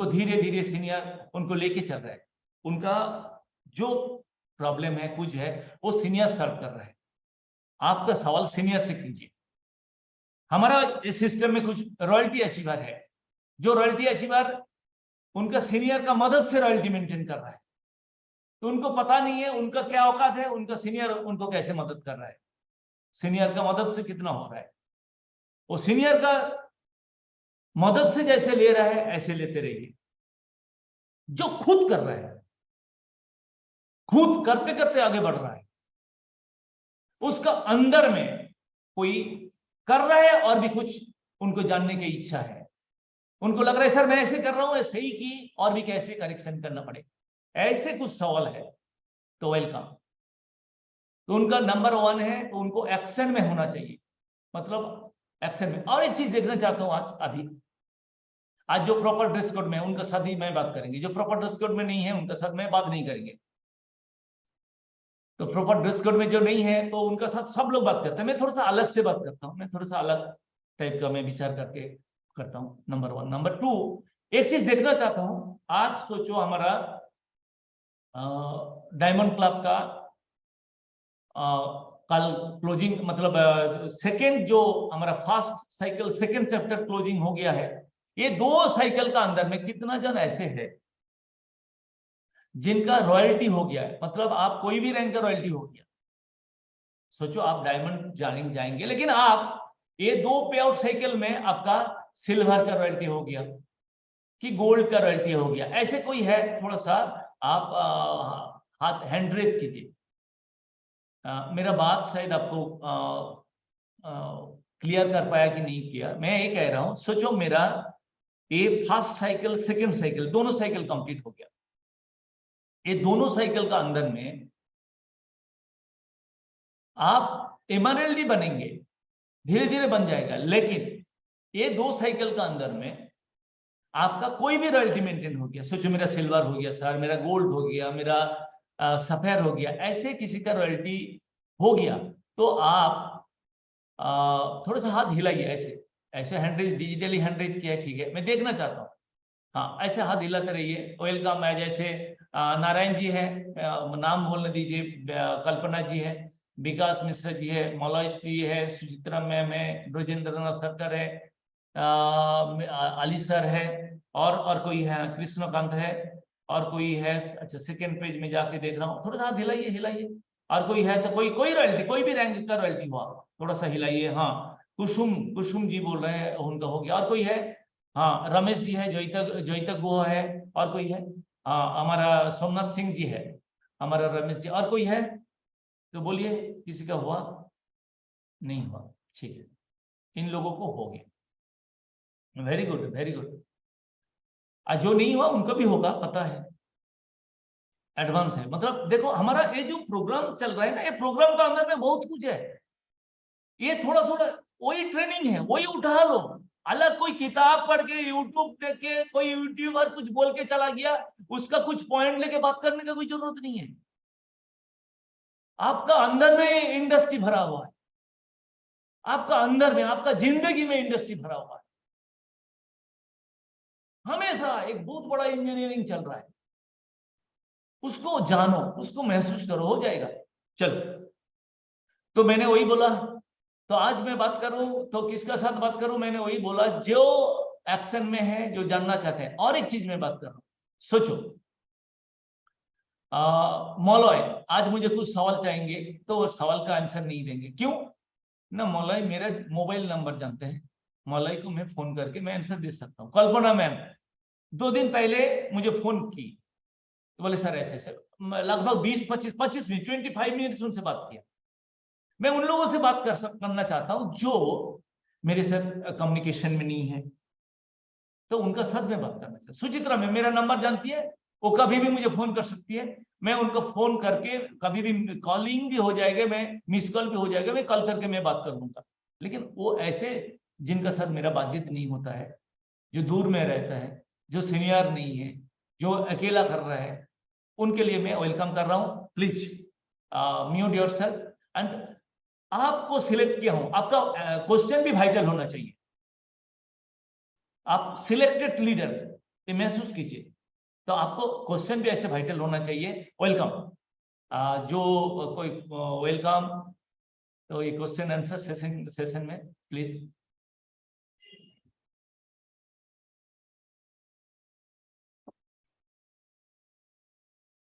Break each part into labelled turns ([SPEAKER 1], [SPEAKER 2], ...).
[SPEAKER 1] उनको धीरे धीरे सीनियर उनको लेके चल रहा है, उनका जो प्रॉब्लम है कुछ है वो सीनियर सॉल्व कर रहा है। आपका सवाल सीनियर से कीजिए। हमारा इस सिस्टम में कुछ रॉयल्टी अचीवर है, जो रॉयल्टी अचीवर उनका सीनियर का मदद से रॉयल्टी मेंटेन कर रहा है, तो उनको पता नहीं है उनका क्या औकात है, उनका सीनियर उनको कैसे मदद कर रहा है, सीनियर का मदद से कितना हो रहा है। वो सीनियर का मदद से जैसे ले रहा है ऐसे लेते रहिए। जो खुद कर रहा है, खुद करते करते आगे बढ़ रहा है, उसका अंदर में कोई कर रहा है और भी कुछ उनको जानने की इच्छा है, उनको लग रहा है सर मैं ऐसे कर रहा हूं सही की और भी कैसे करेक्शन करना पड़े, ऐसे कुछ सवाल है तो वेलकम। तो उनका नंबर 1 है तो उनको एक्शन में होना चाहिए, मतलब एक्शन में। और एक चीज देखना चाहता हूं आज जो प्रॉपर ड्रेस कोड में है उनका साथ ही मैं बात करेंगे, जो प्रॉपर ड्रेस कोड में नहीं है उनका साथ में बात नहीं करेंगे। तो प्रॉपर ड्रेस कोड में जो नहीं है तो उनका साथ सब लोग बात करते हैं, मैं थोड़ा सा अलग से बात करता हूं, मैं थोड़ा सा अलग टाइप का मैं विचार करके करता हूं। नंबर 1। नंबर 2, एक चीज देखना चाहता हूं, आज सोचो हमारा डायमंड क्लब का कल क्लोजिंग, मतलब सेकंड जो हमारा first cycle second chapter closing हो गया है, ये 2 साइकिल का अंदर में कितना जन ऐसे है जिनका रॉयल्टी हो गया है, मतलब आप कोई भी रैंक का रॉयल्टी हो गया। सोचो आप डायमंड जाएंगे लेकिन आप ये 2 पे आउट साइकिल में आपका सिल्वर का रॉयल्टी हो गया कि गोल्ड का रॉयल्टी हो गया, ऐसे कोई है? थोड़ा सा आप हाथ हैंड रेज कीजिए। मेरा बात शायद आपको क्लियर कर पाया कि नहीं किया। मैं ये कह रहा हूं, सोचो मेरा ये फर्स्ट साइकिल सेकंड साइकिल दोनों साइकिल कंप्लीट हो गया, ये दोनों साइकिल का अंदर में आप एमआरएलडी बनेंगे, धीरे धीरे बन जाएगा, लेकिन ये 2 साइकिल का अंदर में आपका कोई भी रॉयल्टी मेंटेन हो गया। सोचो मेरा सिल्वर हो गया सर, मेरा गोल्ड हो गया, मेरा सफेयर हो गया, ऐसे किसी का रॉयल्टी हो गया तो आप थोड़ा सा हाथ हिलाइए, ऐसे ऐसे हैंडरेज, डिजिटली हैंडरेज किया है, ठीक है, मैं देखना चाहता हूँ। हाँ, ऐसे हाथ हिलाते रहिए। वेलकम है, जैसे नारायण जी है, नाम बोलने दीजिए, कल्पना जी है, विकास मिश्रा जी है, मलॉयस जी है, सुचित्रा मैम है, ब्रजेंद्र नाथ सरकार है, अली सर है, और कोई है, कृष्णकांत है, और कोई है। अच्छा, सेकंड पेज में जाके देख रहा हूँ, थोड़ा सा हाथ हिलाइए हिलाइए। और कोई है तो कोई रॉयल्टी, कोई भी रैंक का रॉयल्टी हुआ, थोड़ा सा हिलाइए। हाँ, कुसुम जी बोल रहे हैं, उनका हो गया। और कोई है? हाँ, रमेश जी है, जोईता गुह है, और कोई है? हाँ, हमारा सोमनाथ सिंह जी है, हमारा रमेश जी। और कोई है तो बोलिए, किसी का हुआ? नहीं हुआ, ठीक है, इन लोगों को हो गया, वेरी गुड वेरी गुड। जो नहीं हुआ उनका भी होगा, पता है, एडवांस है। मतलब देखो हमारा ये जो प्रोग्राम चल रहा है ना, ये प्रोग्राम का अंदर में बहुत कुछ है, ये थोड़ा थोड़ा वही ट्रेनिंग है, वही उठा लो। अलग कोई किताब पढ़ के, यूट्यूब देख के, कोई यूट्यूबर कुछ बोल के चला गया, उसका कुछ पॉइंट लेके बात करने का कोई जरूरत नहीं है। आपका अंदर में इंडस्ट्री भरा हुआ है, आपका अंदर में, आपका जिंदगी में इंडस्ट्री भरा हुआ है। हमेशा एक बहुत बड़ा इंजीनियरिंग चल रहा है, उसको जानो, उसको महसूस करो, हो जाएगा। चलो, तो मैंने वही बोला, तो आज मैं बात करूं तो किसका साथ बात करूं? मैंने वही बोला जो एक्शन में है, जो जानना चाहते हैं। और एक चीज मैं बात कर रहा हूं, सोचो मौलय आज मुझे कुछ सवाल चाहिए, तो सवाल का आंसर नहीं देंगे, क्यों ना? मौलय मेरा मोबाइल नंबर जानते हैं, मौलय को मैं फोन करके मैं आंसर दे सकता हूँ। कल्पना मैम 2 दिन पहले मुझे फोन की, तो बोले सर ऐसे ऐसे, लगभग 20-25 मिनट 25 मिनट उनसे बात किया। मैं उन लोगों से बात करना चाहता हूं जो मेरे साथ कम्युनिकेशन में नहीं है, तो उनका साथ में बात करना चाहता। सुचित्रा में मेरा नंबर जानती है, वो कभी भी मुझे फोन कर सकती है, मैं उनको फोन करके कभी भी कॉलिंग भी हो जाएगा, मैं मिस कॉल भी हो जाएगा, मैं कॉल करके मैं बात कर लूंगा। लेकिन वो ऐसे जिनका साथ मेरा बातचीत नहीं होता है, जो दूर में रहता है, जो सीनियर नहीं है, जो अकेला कर रहा है, उनके लिए मैं वेलकम कर रहा हूं। Please mute yourself. एंड आपको सिलेक्ट किया हूं, आपका क्वेश्चन भी वाइटल होना चाहिए। आप सिलेक्टेड लीडर, ये महसूस कीजिए। तो आपको क्वेश्चन भी ऐसे वाइटल होना चाहिए। वेलकम, जो कोई वेलकम, तो ये क्वेश्चन आंसर सेशन में प्लीज।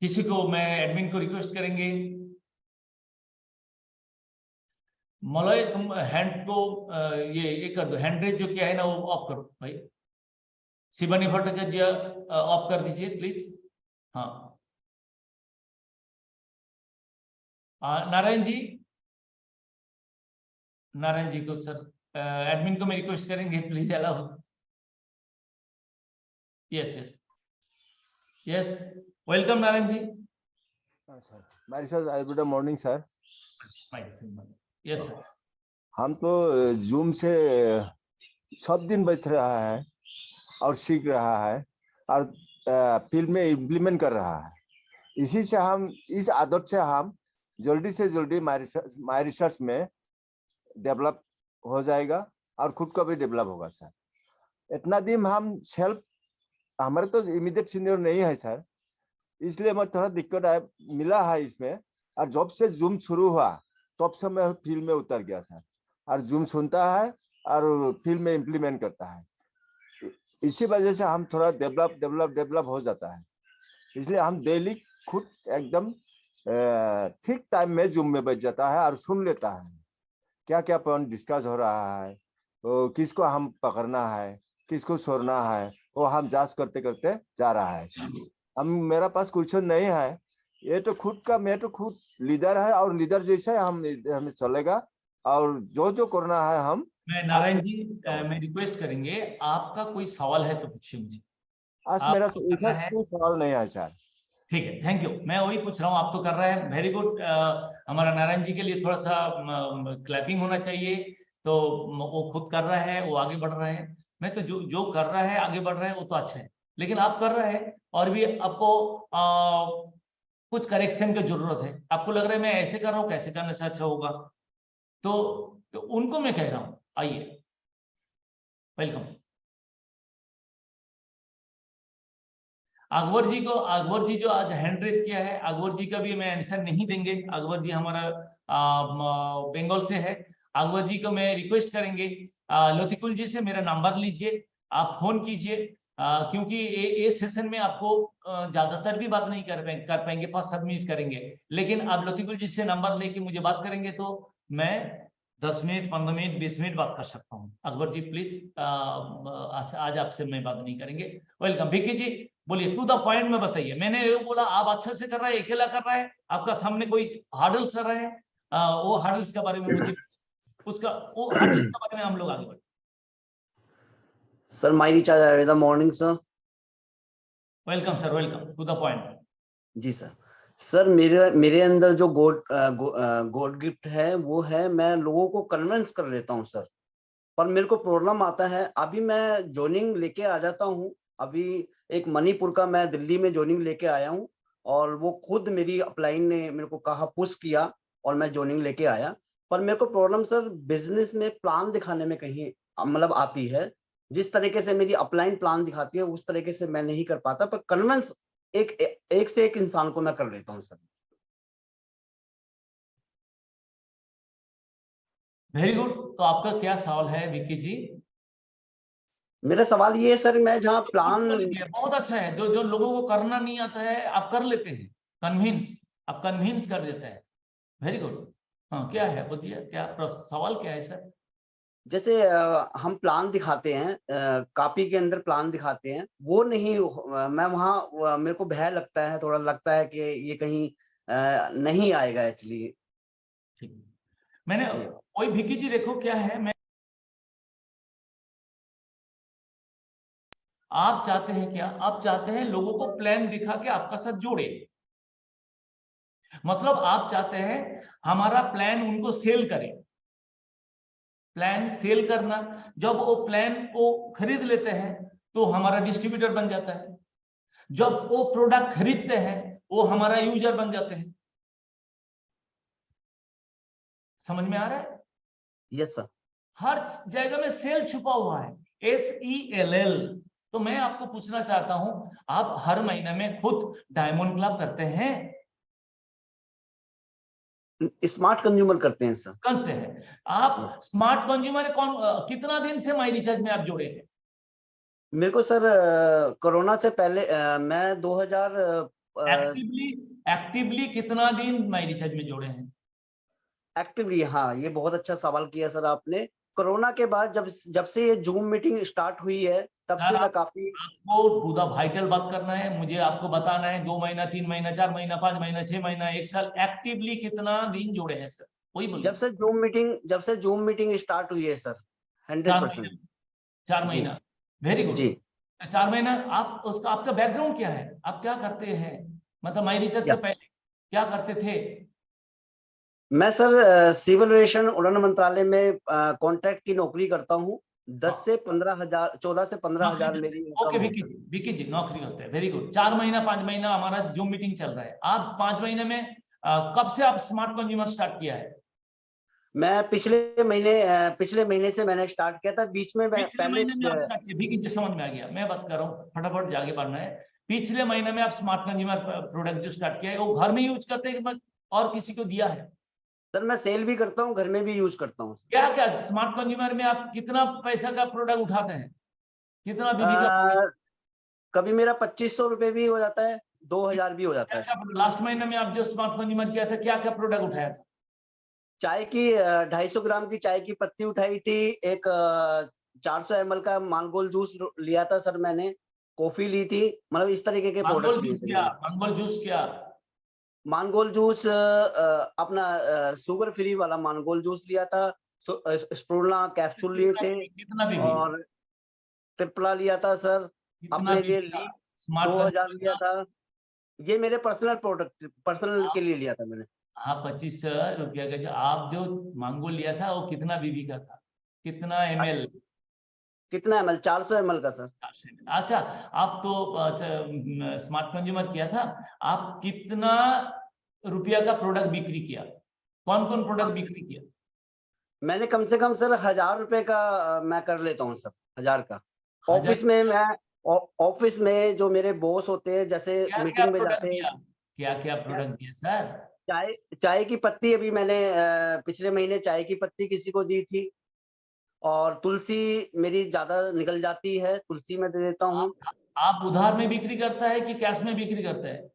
[SPEAKER 1] किसी को मैं एडमिन को रिक्वेस्ट करेंगे, मलय तुम हैंड को ये कर दो, हैंड रेज जो किया है ना वो ऑफ करो भाई। शिवानी भट्टाचार्य ऑफ कर दीजिए प्लीज। हाँ, नारायण जी, नारायण जी को सर एडमिन को मैं रिक्वेस्ट करेंगे please allow. Yes yes yes, welcome Narayan ji.
[SPEAKER 2] Sir मेरी sir good morning sir.
[SPEAKER 1] Yes sir.
[SPEAKER 2] हम तो जूम से सब दिन बैठ रहा है और सीख रहा है और फील्ड में इम्प्लीमेंट कर रहा है। इसी से हम, इस आदत से हम जल्दी से जल्दी माय रिसर्च में डेवलप हो जाएगा और खुद का भी डेवलप होगा सर। इतना दिन हम सेल्फ, हमारे तो इमीडिएट सीनियर नहीं है सर, इसलिए हमें थोड़ा दिक्कत मिला है इसमें। और जब से जूम शुरू हुआ तब से मैं फील्ड में उतर गया सर, और जूम सुनता है और फील्ड में इम्प्लीमेंट करता है। इसी वजह से हम थोड़ा डेवलप हो जाता है। इसलिए हम डेली खुद एकदम ठीक टाइम में जूम में बैठ जाता है और सुन लेता है क्या क्या पॉइंट डिस्कस हो रहा है, तो किसको हम पकड़ना है, किसको छोड़ना है, वो हम जांच करते करते जा रहा है। हम, मेरा पास क्वेश्चन नहीं है, ये तो खुद का, मैं तो खुद लीडर है और लीडर जैसे हमें चलेगा और जो जो करना है हम।
[SPEAKER 1] मैं नारायण जी, मैं रिक्वेस्ट करेंगे, आपका कोई सवाल है तो पूछिए मुझे।
[SPEAKER 2] आज मेरा कोई सवाल नहीं है सर।
[SPEAKER 1] ठीक है, थैंक यू। मैं वही पूछ रहा हूँ, आप तो कर रहे हैं, वेरी गुड। हमारा नारायण जी के लिए थोड़ा सा क्लैपिंग होना चाहिए। तो वो खुद कर रहा है, वो आगे बढ़ रहा है। मैं तो जो जो कर रहा है आगे बढ़ रहा है वो तो अच्छा है, लेकिन आप कर रहे हैं और भी आपको कुछ करेक्शन की जरूरत है। आपको लग रहा है मैं ऐसे कर रहा हूँ, कैसे करने से अच्छा होगा, तो उनको मैं कह रहा हूँ आइए, वेलकम। अकबर जी को, अकबर जी जो आज हैंड रेज किया है, अकबर जी का भी मैं आंसर नहीं देंगे। अकबर जी हमारा बंगाल से है। अकबर जी को मैं रिक्वेस्ट करेंगे, लतिकुल जी से मेरा नंबर लीजिए, आप फोन कीजिए, क्योंकि ये सेशन में आपको ज्यादातर भी बात नहीं कर पाएंगे, 5-7 मिनट करेंगे, लेकिन आप लतिकुल जी से नंबर लेके मुझे बात करेंगे तो मैं 10 मिनट, 15 मिनट, 20 मिनट बात कर सकता हूँ। अकबर जी प्लीज, आज आपसे मैं बात नहीं करेंगे। वेलकम। विक्की जी बोलिए, टू द पॉइंट में बताइए। मैंने ये बोला आप अच्छे से कर रहे हैं, अकेला कर रहा है, आपका सामने कोई हार्डल्स कर रहे हैं, वो हार्डल्स के बारे में मुझे, उसका वो हार्डल्स के बारे में हम लोग आगे बढ़े।
[SPEAKER 3] Sir my recharge the morning sir.
[SPEAKER 1] Welcome sir, welcome to the point.
[SPEAKER 3] जी सर। सर मेरे अंदर जो गॉड गिफ्ट है वो है, मैं लोगों को कन्विंस कर लेता हूँ सर। पर मेरे को प्रॉब्लम आता है, अभी मैं जॉइनिंग लेके आ जाता हूँ। अभी एक मणिपुर का मैं दिल्ली में जॉइनिंग लेके आया हूँ, और वो खुद मेरी अपलाइन ने मेरे को कहा, पुश किया, और मैं जॉइनिंग लेके आया। पर मेरे को प्रॉब्लम सर बिजनेस में प्लान दिखाने में कहीं मतलब आती है। जिस तरीके से मेरी अपलाइन प्लान दिखाती है उस तरीके से मैं नहीं कर पाता, पर कन्विंस एक से एक इंसान को मैं कर लेता हूँ सर।
[SPEAKER 1] Very good. तो आपका क्या सवाल है विक्की जी?
[SPEAKER 3] मेरा सवाल ये है सर, मैं जहाँ प्लान,
[SPEAKER 1] बहुत अच्छा है, जो जो लोगों को करना नहीं आता है आप कर लेते हैं, कन्विंस, आप कन्विंस कर देता है। Very good. हाँ, क्या है बताइए, क्या सवाल क्या है सर?
[SPEAKER 3] जैसे हम प्लान दिखाते हैं, कॉपी के अंदर प्लान दिखाते हैं, वो नहीं, मैं वहाँ मेरे को भय लगता है, थोड़ा लगता है कि ये कहीं नहीं आएगा एक्चुअली।
[SPEAKER 1] ठीक, मैंने वही भिकी जी देखो क्या है, मैं, आप चाहते हैं क्या, आप चाहते हैं लोगों को प्लान दिखा के आपका साथ जोड़े, मतलब आप चाहते हैं हमारा प्लान उनको सेल करे। प्लान सेल करना, जब वो प्लान को खरीद लेते हैं तो हमारा डिस्ट्रीब्यूटर बन जाता है, जब वो प्रोडक्ट खरीदते हैं वो हमारा यूजर बन जाते हैं। समझ में आ रहा है?
[SPEAKER 3] Yes sir.
[SPEAKER 1] हर जगह में सेल छुपा हुआ है, SELL। तो मैं आपको पूछना चाहता हूं, आप हर महीने में खुद डायमंड क्लब करते हैं?
[SPEAKER 3] स्मार्ट कंज्यूमर करते हैं सर।
[SPEAKER 1] करते हैं। आप स्मार्ट कंज्यूमर कितना दिन से माई रिचार्ज में आप जुड़े हैं?
[SPEAKER 3] मेरे को सर कोरोना से पहले मैं 2000
[SPEAKER 1] एक्टिवली कितना दिन माई रिचार्ज में जुड़े हैं?
[SPEAKER 3] एक्टिवली, हाँ, ये बहुत अच्छा सवाल किया सर आपने। कोरोना के बाद जब से ये जूम मीटिंग स्टार्ट हुई है, तब से मैं काफी।
[SPEAKER 1] आपको पूरा वाइटल बात करना है, मुझे आपको बताना है 2 महीना, 3 महीना, 4 महीना, 5 महीना, 6 महीना, 1 साल, एक्टिवली कितना दिन जुड़े हैं सर, वही बोलिए।
[SPEAKER 3] जब से जूम मीटिंग स्टार्ट हुई है सर, 100%।
[SPEAKER 1] 4
[SPEAKER 3] जी
[SPEAKER 1] महीना, वेरी गुड।
[SPEAKER 3] जी।
[SPEAKER 1] 4 महीना। आप उसका आपका बैकग्राउंड क्या है, आप क्या करते हैं, मतलब माई रिचार्ज के पहले क्या करते थे?
[SPEAKER 3] मैं सर सिविल एविएशन उड़ान मंत्रालय में कॉन्ट्रैक्ट की नौकरी करता हूँ। 10 से 15 हजार, 14 से 15 हजार मेरी
[SPEAKER 1] ओके
[SPEAKER 3] इनकम है।
[SPEAKER 1] विकी जी नौकरी करते हैं, वेरी गुड। 4 महीना 5 महीना हमारा जूम मीटिंग चल रहा है। आप 5 महीने में कब से आप स्मार्ट कंज्यूमर स्टार्ट किया है?
[SPEAKER 3] मैं पिछले महीने से मैंने स्टार्ट किया था। बीच में मैं
[SPEAKER 1] पिछले
[SPEAKER 3] पहले
[SPEAKER 1] महीने में आप स्टार्ट किया, विकी जी समझ में आ गया, मैं बात कर रहा हूँ, फटाफट आगे बढ़ना है। पिछले महीने में आप स्मार्ट कंज्यूमर प्रोडक्ट जो स्टार्ट किया है, वो घर में यूज करते हैं कि और किसी को दिया है?
[SPEAKER 3] सर मैं सेल भी करता हूँ, घर में भी यूज करता हूँ।
[SPEAKER 1] क्या क्या स्मार्ट कंज्यूमर में आप कितना पैसा का प्रोडक्ट उठाते हैं, कितना बीबी का?
[SPEAKER 3] कभी मेरा 2500 रुपए भी हो जाता है, 2000 भी हो जाता है।
[SPEAKER 1] लास्ट महीने में आप जो स्मार्ट कंज्यूमर किया था, क्या क्या प्रोडक्ट उठाया था?
[SPEAKER 3] चाय की 250 ग्राम की चाय की पत्ती उठाई थी। एक 400 ml का मांगोल जूस लिया था सर मैंने। कॉफी ली थी। मतलब इस तरीके के प्रोडक्ट्स लिए थे मैंने।
[SPEAKER 1] मांगोल जूस क्या?
[SPEAKER 3] मांगोल जूस अपना शुगर फ्री वाला मांगोल जूस लिया था। स्प्रुला कैप्सूल लिए थे।
[SPEAKER 1] कितना बीबी?
[SPEAKER 3] और त्रिपला लिया था सर।
[SPEAKER 1] कितना
[SPEAKER 3] अपने लिए
[SPEAKER 1] बीबी का?
[SPEAKER 3] ली
[SPEAKER 1] स्मार्ट
[SPEAKER 3] 2000
[SPEAKER 1] कंज्यूमर
[SPEAKER 3] लिया
[SPEAKER 1] का?
[SPEAKER 3] था। ये मेरे पर्सनल के लिए लिया था मैंने।
[SPEAKER 1] हाँ 25 रुपया का जो आप जो मांगो लिया था, वो कितना बीबी का था, कितना ml?
[SPEAKER 3] कितना ml? 400 ml का सर।
[SPEAKER 1] अच्छा, आप तो स्मार्ट कंज्यूमर किया था, आप कितना रुपया का प्रोडक्ट बिक्री किया, कौन कौन प्रोडक्ट बिक्री किया?
[SPEAKER 3] मैंने कम से कम सर 1000 रुपए का मैं कर लेता हूँ सर। 1000 का।
[SPEAKER 1] 1000?
[SPEAKER 3] ऑफिस में जो मेरे बॉस होते हैं, जैसे
[SPEAKER 1] क्या क्या
[SPEAKER 3] मीटिंग में
[SPEAKER 1] प्रोडक्ट
[SPEAKER 3] जाते हैं।
[SPEAKER 1] दिया, क्या क्या प्रोडक्ट दिया सर?
[SPEAKER 3] चाय की पत्ती अभी मैंने पिछले महीने चाय की पत्ती किसी को दी थी। और तुलसी मेरी ज्यादा निकल जाती है, तुलसी में दे देता हूँ।
[SPEAKER 1] आप उधार में बिक्री करता है कि कैश में बिक्री करता है?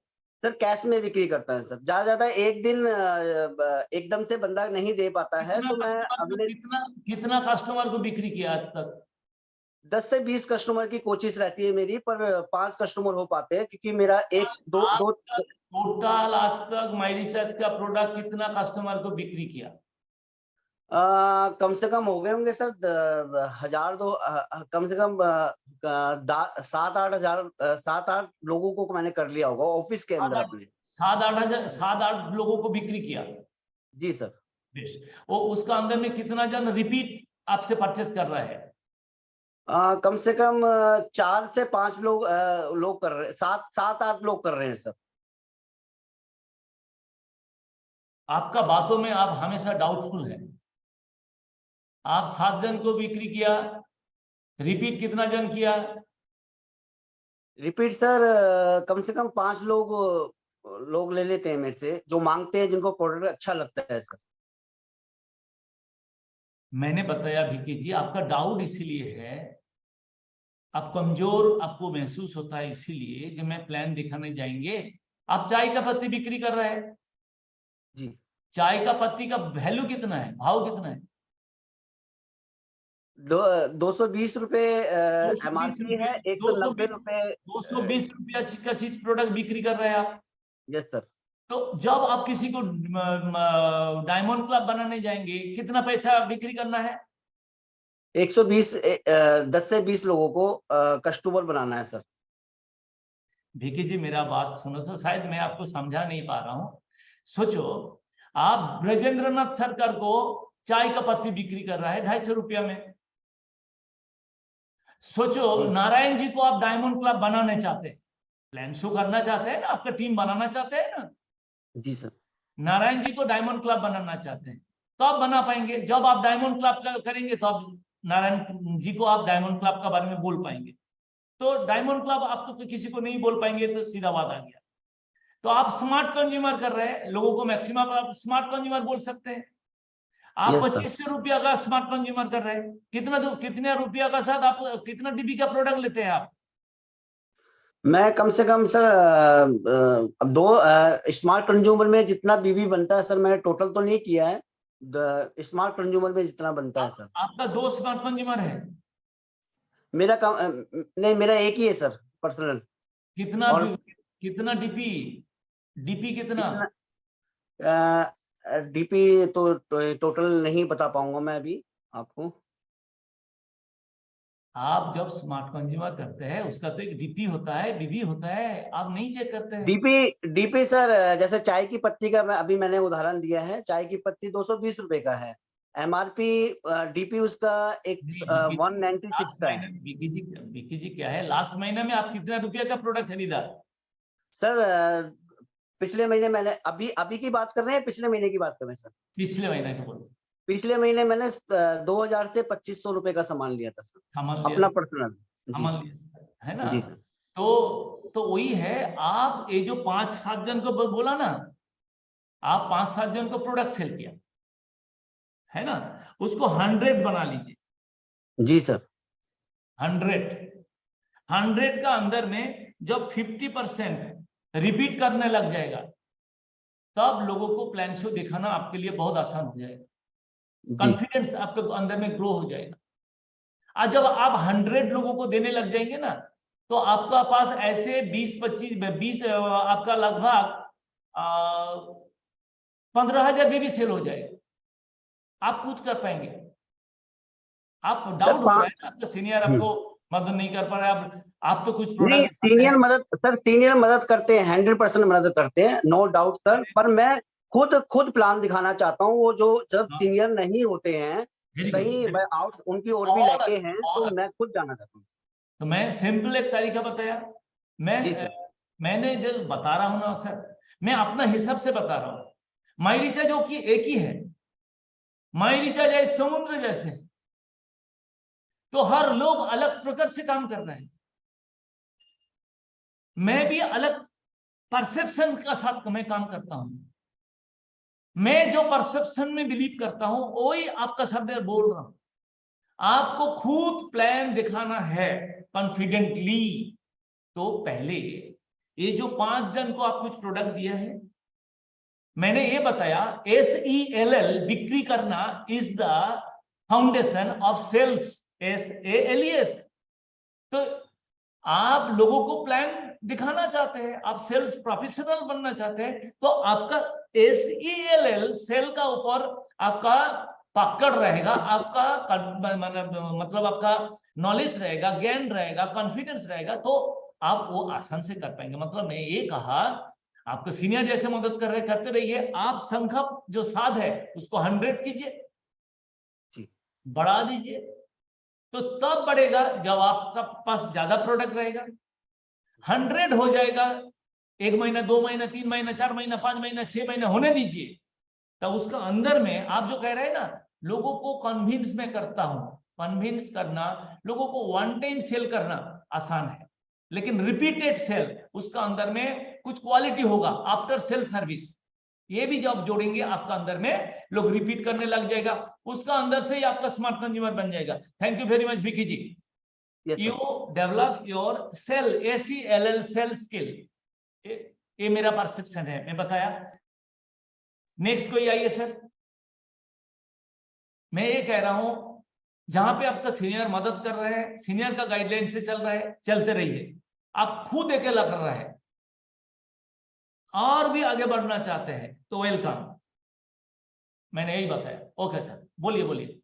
[SPEAKER 3] सर कैश में बिक्री करता है सर। ज्यादा एक दिन एकदम से बंदा नहीं दे पाता है, तो मैं अगले
[SPEAKER 1] कितना कस्टमर को बिक्री किया आज तक?
[SPEAKER 3] 10 से 20 कस्टमर की कोशिश रहती है मेरी, पर 5 कस्टमर हो पाते हैं, क्योंकि मेरा एक दो
[SPEAKER 1] टोटल आज तक माई रिचार्ज का प्रोडक्ट कितना कस्टमर को बिक्री किया?
[SPEAKER 3] कम से कम हो गए होंगे सर 1000 दो कम से कम 7-8 हजार 7-8 लोगों को मैंने कर लिया होगा ऑफिस के अंदर अपने।
[SPEAKER 1] 7-8 लोगों को बिक्री किया?
[SPEAKER 3] जी सर।
[SPEAKER 1] बेश, वो उसका अंदर में कितना जन रिपीट आपसे परचेस कर रहा है?
[SPEAKER 3] कम से कम 4 से 5 लोग कर रहे हैं। 7-8 लोग कर रहे हैं सर।
[SPEAKER 1] आपका बातों में आप हमेशा डाउटफुल है। आप 7 जन को बिक्री किया, रिपीट कितना जन किया?
[SPEAKER 3] रिपीट सर कम से कम 5 लोग ले लेते हैं मेरे से, जो मांगते हैं, जिनको प्रोडक्ट अच्छा लगता है सर।
[SPEAKER 1] मैंने बताया भिक्की जी, आपका डाउट इसीलिए है, आप कमजोर आपको महसूस होता है, इसीलिए जब मैं प्लान दिखाने जाएंगे। आप चाय का पत्ती बिक्री कर रहे हैं
[SPEAKER 3] जी।
[SPEAKER 1] चाय का पत्ती का वैल्यू कितना है, भाव कितना है?
[SPEAKER 3] 220 रुपए MRP है। 190 रुपए।
[SPEAKER 1] 220 रुपया का चीज प्रोडक्ट बिक्री कर रहे हैं आप।
[SPEAKER 3] Yes sir.
[SPEAKER 1] तो जब आप किसी को डायमंड क्लब बनाने जाएंगे, कितना पैसा बिक्री करना है?
[SPEAKER 3] 120 10 से 20 लोगों को कस्टमर बनाना है सर।
[SPEAKER 1] भिकी जी मेरा बात सुनो, तो शायद मैं आपको समझा नहीं पा रहा हूं। सोचो, आप ब्रजेंद्रनाथ सरकार को चाय का पत्ती बिक्री कर रहा है 250 रुपया में। सोचो, नारायण जी को आप डायमंड क्लब बनाने चाहते हैं, प्लान शो करना चाहते हैं ना, आपका टीम बनाना चाहते हैं ना?
[SPEAKER 3] जी सर।
[SPEAKER 1] नारायण जी को डायमंड क्लब बनाना चाहते हैं, तो आप बना पाएंगे। जब आप डायमंड क्लब करेंगे तो आप नारायण जी को आप डायमंड क्लब के बारे में बोल पाएंगे। तो डायमंड क्लब आप तो किसी को नहीं बोल पाएंगे, तो सीधा बात आ गया। तो आप स्मार्ट कंज्यूमर कर रहे हैं, लोगों को मैक्सिमम आप स्मार्ट कंज्यूमर बोल सकते हैं। आप
[SPEAKER 3] Yes, sir.
[SPEAKER 1] 2500 रुपया का स्मार्ट कंज्यूमर कर रहे हैं, कितना रुपया का साथ आप कितना डीबी का प्रोडक्ट लेते हैं आप?
[SPEAKER 3] मैं कम से कम सर अब दो स्मार्ट कंज्यूमर में जितना बीबी बनता है सर, मैंने टोटल तो नहीं किया है, स्मार्ट कंज्यूमर में जितना बनता है सर।
[SPEAKER 1] आपका 2 स्मार्ट कंज्यूमर है?
[SPEAKER 3] मेरा नहीं, मेरा एक ही है सर, पर्सनल।
[SPEAKER 1] कितना डीपी कितना?
[SPEAKER 3] डीपी तो टोटल नहीं बता पाऊंगा मैं अभी आपको।
[SPEAKER 1] आप जब स्मार्ट कंज्यूमर करते हैं उसका तो एक डीपी होता है, डीबी होता है, आप नहीं चेक करते हैं?
[SPEAKER 3] डीपी सर, जैसे चाय की पत्ती का अभी मैंने उदाहरण दिया है, चाय की पत्ती 220 रुपए का है, एमआरपी डीपी उसका 196 का है।
[SPEAKER 1] विकी जी क्या है, लास्ट महीने में आप कितना रुपया का प्रोडक्ट खरीदा?
[SPEAKER 3] सर पिछले महीने मैंने अभी की बात कर रहे हैं, पिछले महीने की बात कर रहे हैं सर?
[SPEAKER 1] पिछले महीने का बोलो।
[SPEAKER 3] पिछले महीने मैंने 2000 से 2500 रुपए का सामान लिया था सर, अपना पर्सनल।
[SPEAKER 1] है ना?
[SPEAKER 3] जी।
[SPEAKER 1] तो वही है, आप ये जो 5-7 जन को बोला ना, आप 5-7 जन को प्रोडक्ट सेल किया है ना, उसको 100 बना लीजिए।
[SPEAKER 3] जी सर।
[SPEAKER 1] 100 का अंदर में जब 50% रिपीट करने लग जाएगा, तब लोगों को प्लान शो दिखाना आपके लिए बहुत आसान हो जाएगा, कॉन्फिडेंस आपके अंदर में ग्रो हो जाएगा। आज जब आप 100 लोगों को देने लग जाएंगे ना, तो आपका पास ऐसे 20 आपका लगभग 15,000 भी सेल हो जाएगा। आप खुद कर पाएंगे? आप डाउट हो रहा है, आपका सीनियर आपको मदद नहीं कर पा रहा है, आप तो कुछ प्रोडक्ट
[SPEAKER 3] सीनियर मदद करते हैं, 100% मदद करते हैं, नो डाउट सर। पर मैं खुद प्लान दिखाना चाहता हूँ, वो जो जब सीनियर नहीं होते हैं कहीं आउट उनकी ओर भी लेके हैं, तो मैं खुद जाना चाहता हूँ।
[SPEAKER 1] तो मैं सिंपल एक तरीका बताया, मैंने जो बता रहा हूं ना सर, मैं अपना हिसाब से बता रहा हूं। माई रिचार्ज जो कि एक ही है, माई रिचार्ज है समुद्र जैसे, तो हर लोग अलग प्रकार से काम कर रहे हैं। मैं भी अलग परसेप्शन का साथ मैं काम करता हूं। मैं जो परसेप्शन में बिलीव करता हूं वही आपका शब्द बोल रहा हूं। आपको खुद प्लान दिखाना है कॉन्फिडेंटली, तो पहले ये जो 5 जन को आप कुछ प्रोडक्ट दिया है, मैंने ये बताया SELL बिक्री करना is the foundation of sales, SALES। तो आप लोगों को प्लान दिखाना चाहते हैं, आप सेल्स प्रोफेशनल बनना चाहते हैं, तो आपका SELL सेल का ऊपर आपका पकड़ रहेगा, आपका मतलब आपका नॉलेज रहेगा, ज्ञान रहेगा, कॉन्फिडेंस रहेगा, तो आप वो आसान से कर पाएंगे। मतलब मैं ये कहा, आपको सीनियर जैसे मदद कर रहे करते रहिए, आप संख्या जो साध है उसको 100 कीजिए, बढ़ा दीजिए, तो तब बढ़ेगा जब आपका पास ज्यादा प्रोडक्ट रहेगा। 100 हो जाएगा, 1 महीना, 2 महीना, 3 महीना, 4 महीना, 5 महीना, 6 महीना होने दीजिए, तब उसका अंदर में आप जो कह रहे हैं ना, लोगों को कन्विंस में करता हूं, कन्विंस करना, लोगों को वन टाइम सेल करना आसान है, लेकिन रिपीटेड सेल, उसका अंदर में कुछ क्वालिटी होगा, आफ्टर सेल सर्विस, ये भी जब जोड़ेंगे आपका अंदर में लोग रिपीट करने लग जाएगा, उसका अंदर से ही आपका स्मार्ट कंज्यूमर बन जाएगा। Thank you very much Vicky ji. You develop your sell, SELL sell skill, ये मेरा परसेप्शन है, मैं बताया। नेक्स्ट कोई आइए सर। मैं ये कह रहा हूं, जहां पे आपका सीनियर मदद कर रहे हैं, सीनियर का गाइडलाइन से चल रहा है, चलते रहिए। आप खुद अकेला कर रहा है और भी आगे बढ़ना चाहते हैं तो वेलकम, मैंने यही बताया। ओके सर, बोलिए।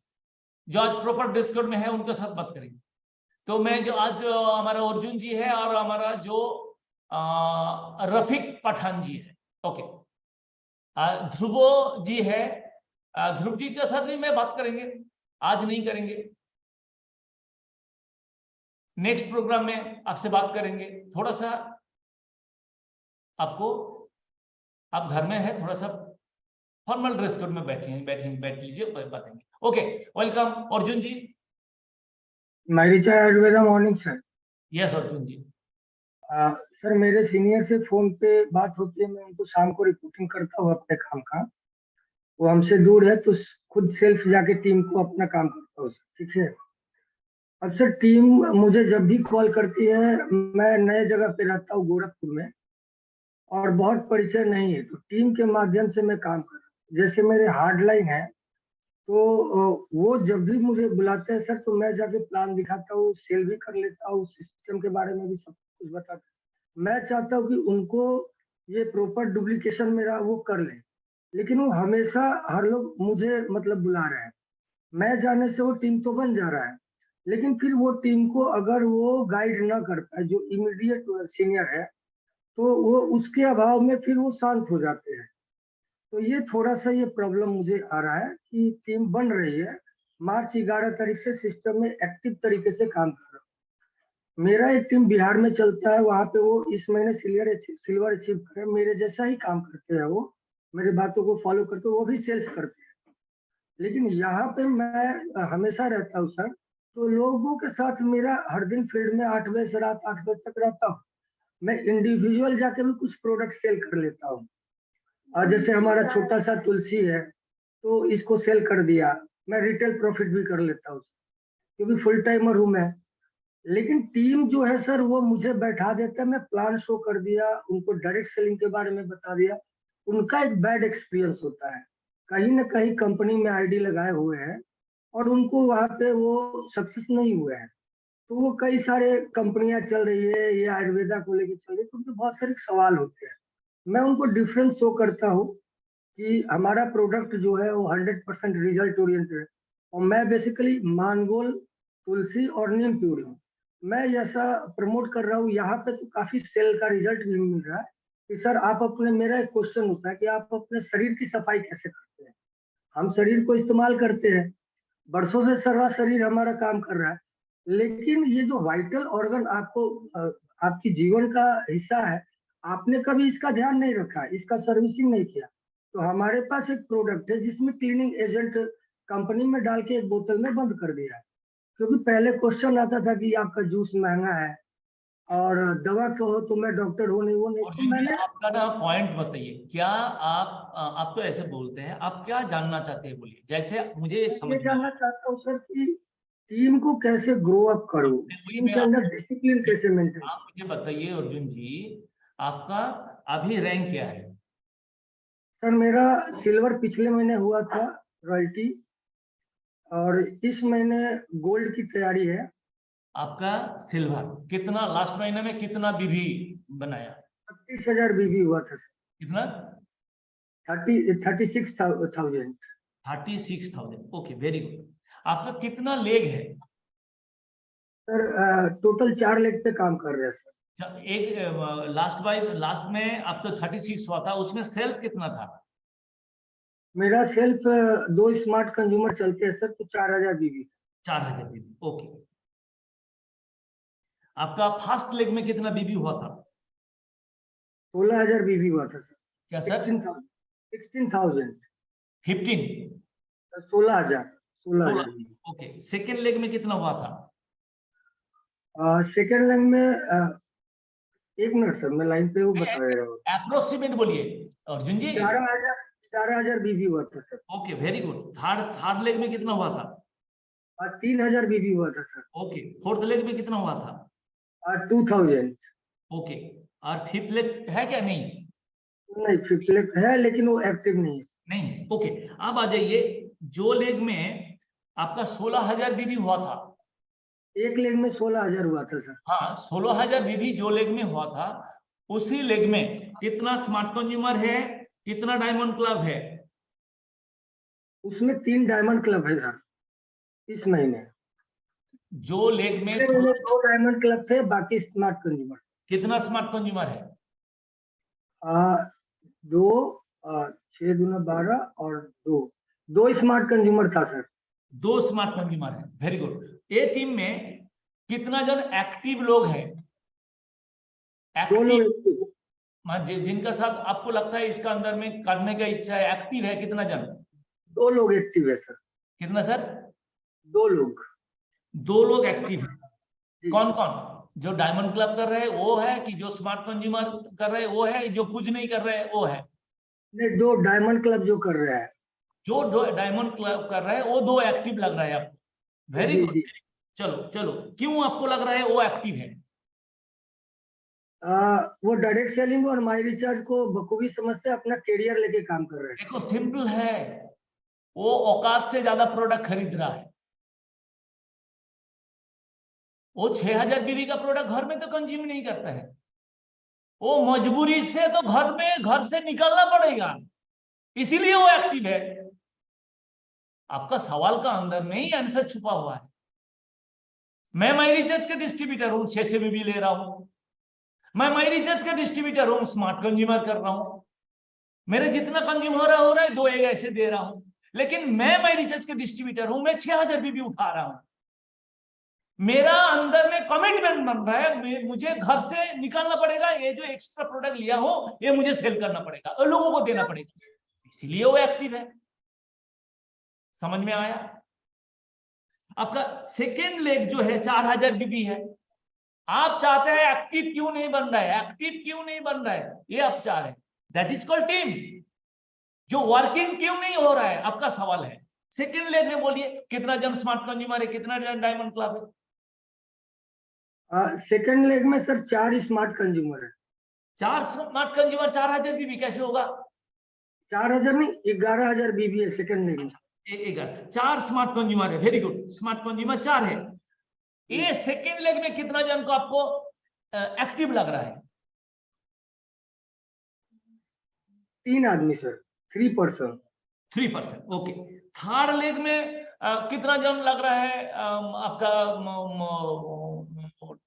[SPEAKER 1] जो आज प्रॉपर डिस्कॉर्ड में है उनके साथ बात करेंगे। तो मैं जो आज हमारा अर्जुन जी है और हमारा जो रफीक पठान जी है, ओके, ध्रुव जी है, ध्रुव जी के साथ भी मैं बात करेंगे, आज नहीं करेंगे, नेक्स्ट प्रोग्राम में आपसे बात करेंगे। थोड़ा सा आपको, आप घर में है, थोड़ा सा फॉर्मल ड्रेस कोड में बैठ लीजिए, बताएंगे। Okay, welcome Arjun ji.
[SPEAKER 4] My Ayurveda morning, sir.
[SPEAKER 1] Yes Arjun ji.
[SPEAKER 4] Sir मेरे सीनियर से फोन पे बात होती है, मैं उनको शाम को रिपोर्टिंग करता हूँ अपने काम का। वो हमसे दूर है तो खुद सेल्फ जाके टीम को अपना काम करता हूँ, ठीक है। अब सर टीम मुझे जब भी कॉल करती है, मैं नए जगह पे रहता हूँ गोरखपुर में, और बहुत परिचय नहीं है, तो टीम के माध्यम से मैं काम कर रहा हूँ। जैसे मेरे हार्ड लाइन है, तो वो जब भी मुझे बुलाते हैं सर, तो मैं जाके प्लान दिखाता हूँ, सेल भी कर लेता हूँ, सिस्टम के बारे में भी सब कुछ बताता हूँ। मैं चाहता हूँ कि उनको ये प्रॉपर डुप्लीकेशन मेरा वो कर ले, लेकिन वो हमेशा हर लोग मुझे मतलब बुला रहे हैं। मैं जाने से वो टीम तो बन जा रहा है, लेकिन फिर वो टीम को अगर वो गाइड ना कर पाए, जो इमीडिएट सीनियर है, तो वो उसके अभाव में फिर वो शांत हो जाते हैं। तो ये थोड़ा सा ये प्रॉब्लम मुझे आ रहा है कि टीम बन रही है, मार्च 11 तारीख से सिस्टम में एक्टिव तरीके से काम कर रहा है। मेरा एक टीम बिहार में चलता है, वहाँ पे वो इस महीने सिल्वर अचीव करे, मेरे जैसा ही काम करते हैं, वो मेरे बातों को फॉलो करते हैं, वो भी सेल्फ करते हैं। लेकिन यहाँ पे मैं हमेशा रहता हूँ सर, तो लोगों के साथ मेरा हर दिन फील्ड में 8 बजे से रात 8 बजे तक रहता हूँ। मैं इंडिविजुअल जाके भी कुछ प्रोडक्ट सेल कर लेता हूँ। और जैसे हमारा छोटा सा तुलसी है, तो इसको सेल कर दिया, मैं रिटेल प्रॉफिट भी कर लेता हूँ, क्योंकि फुल टाइमर हूँ मैं। लेकिन टीम जो है सर, वो मुझे बैठा देता है, मैं प्लान शो कर दिया, उनको डायरेक्ट सेलिंग के बारे में बता दिया, उनका एक बैड एक्सपीरियंस होता है। कहीं ना कहीं कंपनी में आईडी लगाए हुए हैं और उनको वहां पे वो सक्सेस नहीं हुए हैं, तो वो कई सारे कंपनियां चल रही है, ये आयुर्वेदा को लेकर चल रही है, तो उनके बहुत सारे सवाल होते हैं। मैं उनको डिफरेंस शो करता हूँ कि हमारा प्रोडक्ट जो है वो 100% रिजल्ट ओरिएंटेड है, और मैं बेसिकली मानगोल, तुलसी और नीम प्यूरी हूँ, मैं ऐसा प्रमोट कर रहा हूँ। यहाँ पे तो काफी सेल का रिजल्ट भी मिल रहा है कि सर आप अपने, मेरा एक क्वेश्चन होता है कि आप अपने शरीर की सफाई कैसे करते हैं। हम शरीर को इस्तेमाल करते हैं, बरसों से सारा शरीर हमारा काम कर रहा है, लेकिन ये जो वाइटल ऑर्गन आपको आपकी जीवन का हिस्सा है, आपने कभी इसका ध्यान नहीं रखा, इसका सर्विसिंग नहीं किया। तो हमारे पास एक प्रोडक्ट है जिसमें क्लीनिंग एजेंट कंपनी में डाल के एक बोतल में बंद कर दिया है। क्योंकि पहले क्वेश्चन आता था कि आपका जूस महंगा है और दवा कहो तो मैं डॉक्टर हूँ नहीं, वो नहीं, तो
[SPEAKER 1] अर्जुन जी,
[SPEAKER 4] मैंने
[SPEAKER 1] आपका ना पॉइंट बताइए, क्या आप तो ऐसे बोलते हैं, आप क्या जानना चाहते हैं बोलिए, जैसे मुझे एक समझ
[SPEAKER 4] ये
[SPEAKER 1] में
[SPEAKER 4] जानना चाहता हूँ सर कि टीम को कैसे ग्रो अप करूँ,
[SPEAKER 1] वही
[SPEAKER 4] टीम
[SPEAKER 1] मैं
[SPEAKER 4] के अंदर डिसिप्लिन कैसे मेंटेन।
[SPEAKER 1] आप मुझे बताइए अर्जुन जी, आपका अभी रैंक क्या है?
[SPEAKER 4] सर मेरा सिल्वर पिछले महीने हुआ था रॉयल्टी, और इस महीने गोल्ड की तैयारी है।
[SPEAKER 1] आपका सिल्वर कितना, लास्ट महीने में कितना बीवी बनाया?
[SPEAKER 4] 36,000 बीबी हुआ था सर।
[SPEAKER 1] कितना?
[SPEAKER 4] 36,000।
[SPEAKER 1] 36,000। Okay, very good. आपका कितना लेग है?
[SPEAKER 4] सर टोटल 4 लेग पे काम कर रहे हैं सर।
[SPEAKER 1] एक लास्ट में आप तो 36 हुआ था, उसमें सेल्फ कितना था?
[SPEAKER 4] मेरा सेल्फ 2 स्मार्ट कंज्यूमर चलते हैं सर, तो 4,000 बीबी।
[SPEAKER 1] 4,000 बीबी। ओके। आपका फर्स्ट लेग में कितना बीबी हुआ था?
[SPEAKER 4] 16,000 बीबी हुआ था सर।
[SPEAKER 1] क्या सर?
[SPEAKER 4] 16,000।
[SPEAKER 1] 15?
[SPEAKER 4] 16,000 बीबी।
[SPEAKER 1] ओके। सेकेंड लेग में कितना हुआ था?
[SPEAKER 4] सेकेंड लाइन में एक मिनट सर, मैं लाइन पे वो बता दे रहा हूँ।
[SPEAKER 1] अप्रोक्सीमेट बोलिए अर्जुन जी।
[SPEAKER 4] 11,000 बीबी हुआ था sir.
[SPEAKER 1] Okay, very good. Third leg में कितना हुआ था?
[SPEAKER 4] और 3,000 बीबी हुआ था सर।
[SPEAKER 1] ओके। फोर्थ लेग में कितना हुआ था?
[SPEAKER 4] और 2,000।
[SPEAKER 1] ओके। और फिफ्थ लेग है क्या? नहीं,
[SPEAKER 4] नहीं, फिफ्थ है लेकिन वो एक्टिव नहीं है।
[SPEAKER 1] नहीं है। ओके। अब आ जाइए, जो लेग में आपका 16,000 बीबी हुआ था,
[SPEAKER 4] एक लेग में 16,000 हुआ था सर।
[SPEAKER 1] हाँ 16,000 बीबी जो लेग में हुआ था, उसी लेग में कितना स्मार्ट कंज्यूमर है, कितना डायमंड क्लब है?
[SPEAKER 4] उसमें 3 डायमंड क्लब है सर इस महीने।
[SPEAKER 1] जो लेग में
[SPEAKER 4] पिछले महीने 2 डायमंड क्लब थे, बाकी स्मार्ट कंज्यूमर।
[SPEAKER 1] कितना स्मार्ट कंज्यूमर है?
[SPEAKER 4] 2, 6 दूना 12 और 2 स्मार्ट कंज्यूमर था सर।
[SPEAKER 1] 2 स्मार्ट कंज्यूमर है। Very good. ये टीम में कितना जन एक्टिव लोग हैं?
[SPEAKER 4] 2 लोग
[SPEAKER 1] एक्टिव जिनका साथ आपको लगता है इसका अंदर में करने का इच्छा है, एक्टिव है, कितना जन?
[SPEAKER 4] 2 लोग एक्टिव है सर।
[SPEAKER 1] कितना सर?
[SPEAKER 4] 2 लोग।
[SPEAKER 1] 2 लोग एक्टिव है। कौन कौन? जो डायमंड क्लब कर रहे हैं वो है, कि जो स्मार्ट कंज्यूमर कर रहे हैं वो है, जो कुछ नहीं कर रहे हैं वो है?
[SPEAKER 4] नहीं, दो डायमंड क्लब जो कर रहा है।
[SPEAKER 1] जो डायमंड क्लब कर रहा है वो दो एक्टिव लग रहा है आपको? वेरी
[SPEAKER 4] जी,
[SPEAKER 1] गुड।
[SPEAKER 4] जी।
[SPEAKER 1] चलो चलो, क्यों आपको लग रहा है वो एक्टिव है?
[SPEAKER 4] वो डायरेक्ट सेलिंग और माई रिचार्ज को बखूबी समझते अपना कैरियर लेके काम कर रहे हैं।
[SPEAKER 1] देखो सिंपल है, वो औकात से ज्यादा प्रोडक्ट खरीद रहा है। वो 6000 बीबी का प्रोडक्ट घर में तो कंज्यूम नहीं करता है, वो मजबूरी से तो घर से निकलना पड़ेगा, इसीलिए वो एक्टिव है। आपका सवाल का अंदर में ही आंसर छुपा हुआ है। मैं माई रिचार्ज का डिस्ट्रीब्यूटर हूं, 600 बीबी ले रहा हूं। मैं माई रिचार्ज का डिस्ट्रीब्यूटर हूं, स्मार्ट कंज्यूमर कर रहा हूं। मेरे जितना कंज्यूम हो रहा है 2 एक ऐसे दे रहा हूं। लेकिन मैं माई रिचार्ज का डिस्ट्रीब्यूटर हूं, मैं 6000 बीबी उठा रहा हूं। मेरा अंदर में कमिटमेंट बन रहा है, मुझे घर से निकालना पड़ेगा, ये जो एक्स्ट्रा प्रोडक्ट लिया हो ये मुझे सेल करना पड़ेगा और लोगों को देना पड़ेगा, इसीलिए वो एक्टिव है। समझ में आया? आपका सेकेंड लेग जो है 4000 बीबी है। आप चाहते हैं एक्टिव क्यों नहीं बन रहा है, एक्टिव क्यों नहीं बन रहा है, ये आप चाह रहे हैं। That is called team. जो वर्किंग क्यों नहीं हो रहा है आपका सवाल है। सेकेंड लेग में बोलिए, कितना जन स्मार्ट कंज्यूमर है, कितना जन डायमंड क्लब है?
[SPEAKER 4] सेकंड लेग में सर 4 स्मार्ट कंज्यूमर है।
[SPEAKER 1] 4 स्मार्ट कंज्यूमर 4000 बीबी कैसे होगा?
[SPEAKER 4] 4000 नहीं, 11000 बीबी है सेकंड लेग में।
[SPEAKER 1] 4 स्मार्ट कंज्यूमर है, वेरी गुड, स्मार्ट कंज्यूमर 4 है। ये सेकेंड लेग में कितना जन को आपको एक्टिव लग रहा है?
[SPEAKER 4] 3 आदमी सर, 3%।
[SPEAKER 1] 3%, ओके। थर्ड लेग में कितना जन लग रहा है आपका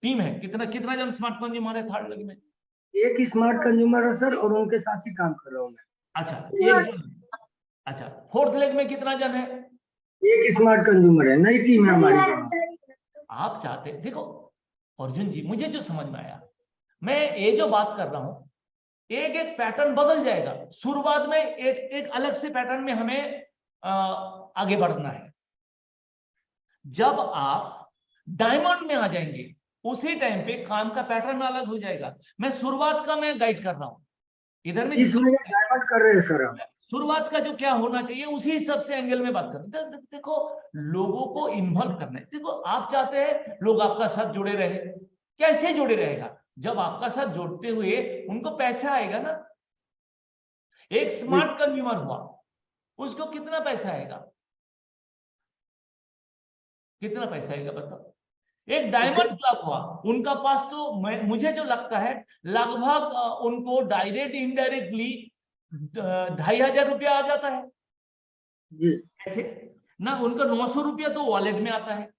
[SPEAKER 1] टीम है, कितना जन स्मार्ट कंज्यूमर है थर्ड लेग में?
[SPEAKER 4] एक स्मार्ट कंज्यूमर है सर, और उनके साथ ही काम कर रहा हूँ मैं।
[SPEAKER 1] अच्छा, एक जन। अच्छा, फोर्थ लेग में कितना जन है?
[SPEAKER 4] एक स्मार्ट कंज्यूमर है, नई टीम है हमारी।
[SPEAKER 1] आप चाहते, देखो अर्जुन जी, मुझे जो समझ में आया, मैं ये जो बात कर रहा हूं, एक एक पैटर्न बदल जाएगा। शुरुआत में एक अलग से पैटर्न में हमें आगे बढ़ना है। जब आप डायमंड में आ जाएंगे उसी टाइम पे काम का पैटर्न अलग हो जाएगा। मैं शुरुआत का मैं गाइड कर रहा हूं, इधर में
[SPEAKER 4] डायमंड कर रहे हैं सर हम।
[SPEAKER 1] शुरुआत का जो क्या होना चाहिए उसी हिसाब से एंगल में बात करते हैं। देखो लोगों को इन्वॉल्व करना है। देखो आप चाहते हैं लोग आपका साथ जुड़े रहे, कैसे जुड़े रहेगा? जब आपका साथ जोड़ते हुए उनको पैसा आएगा ना। एक स्मार्ट कंज्यूमर हुआ, उसको कितना पैसा आएगा? कितना पैसा आएगा बताओ? एक डायमंड क्लब हुआ, उनका पास तो मुझे जो लगता है लगभग उनको डायरेक्ट इनडायरेक्टली 2500 रुपया आ जाता है
[SPEAKER 4] जी।
[SPEAKER 1] ऐसे ना। उनका 900 रुपया तो वॉलेट में आता है।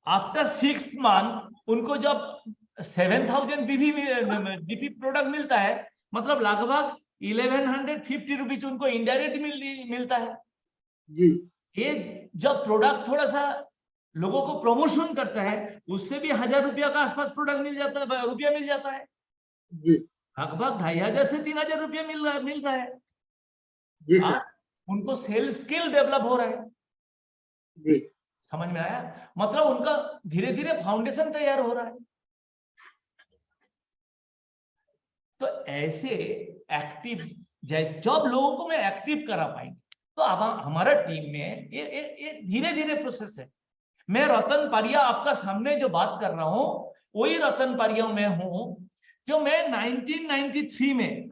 [SPEAKER 1] आफ्टर 6 मंथ उनको जब 7000 डीपी प्रोडक्ट मिलता है, मतलब लगभग 1150 रुपीज उनको इनडायरेक्ट मिलता है।
[SPEAKER 4] जी।
[SPEAKER 1] ये जब प्रोडक्ट थोड़ा सा लोगों को प्रमोशन करता है, उससे भी 1000 रुपया का आसपास प्रोडक्ट मिल जाता है, रुपया मिल जाता है।
[SPEAKER 4] जी।
[SPEAKER 1] लगभग 2500 से 3000 रुपया मिल रहा है।
[SPEAKER 4] जी सर।
[SPEAKER 1] उनको सेल स्किल डेवलप हो रहा है।
[SPEAKER 4] जी।
[SPEAKER 1] समझ में आया? मतलब उनका धीरे धीरे फाउंडेशन तैयार हो रहा है। तो ऐसे एक्टिव, जब लोगों को मैं एक्टिव करा पाएंगे तो अब हमारा टीम में ये धीरे धीरे प्रोसेस है। मैं रतन पारिया आपका सामने जो बात कर रहा हूं वही रतन पारिया मैं हूं, जो मैं 1993 में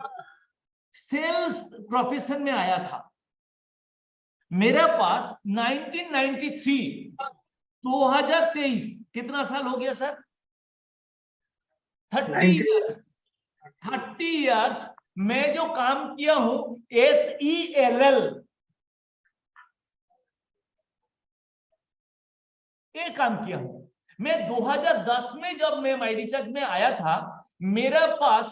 [SPEAKER 1] सेल्स प्रोफेशन में आया था। मेरे पास 1993 2023 कितना साल हो गया सर? 30 इयर्स मैं जो काम किया हूं SELL ये काम किया हूं मैं। 2010 में जब मैं माई रिचार्ज में आया था, मेरे पास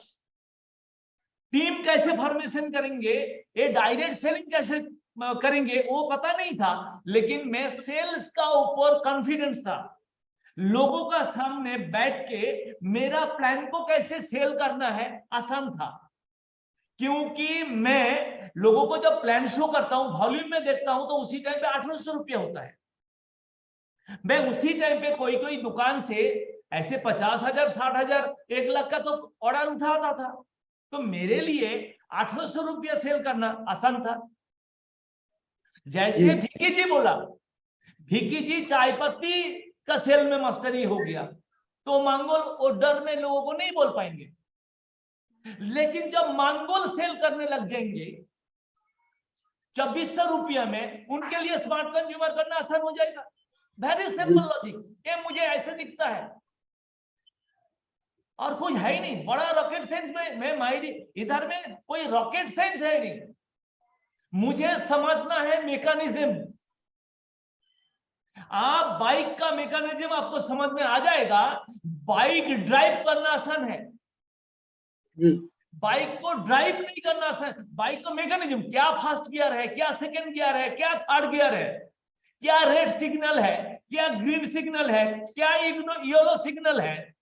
[SPEAKER 1] टीम कैसे फॉर्मेशन करेंगे, ये डायरेक्ट सेलिंग कैसे करेंगे वो पता नहीं था, लेकिन मैं सेल्स का ऊपर कॉन्फिडेंस था। लोगों का सामने बैठ के मेरा प्लान को कैसे सेल करना है आसान था, क्योंकि मैं लोगों को जब प्लान शो करता हूं, वॉल्यूम में देखता हूं तो उसी टाइम पे 1800 रुपया होता है। मैं उसी टाइम पे कोई दुकान से ऐसे 50,000 60,000 1 लाख का तो ऑर्डर उठाता था, तो मेरे लिए 1800 रुपया सेल करना आसान था। जैसे भिक्की जी बोला, भिक्की जी चाय पत्ती का सेल में मास्टरी हो गया, तो मांगोल वो डर में लोगों को नहीं बोल पाएंगे। लेकिन जब मांगोल सेल करने लग जाएंगे 2400 रुपया में, उनके लिए स्मार्ट कंज्यूमर करना आसान हो जाएगा। वेरी सिंपल लॉजिक, ये मुझे ऐसे दिखता है और कुछ है ही नहीं बड़ा रॉकेट साइंस में माइंड इधर में कोई रॉकेट साइंस है नहीं। मुझे समझना है मैकेनिज्म। आप बाइक का मैकेनिज्म आपको समझ में आ जाएगा। बाइक ड्राइव करना आसान है, बाइक को ड्राइव नहीं करना आसान। बाइक का मैकेनिज्म, क्या फर्स्ट गियर है, क्या सेकंड गियर है, क्या थर्ड गियर है, क्या रेड सिग्नल है, क्या ग्रीन सिग्नल है, क्या येलो सिग्नल है,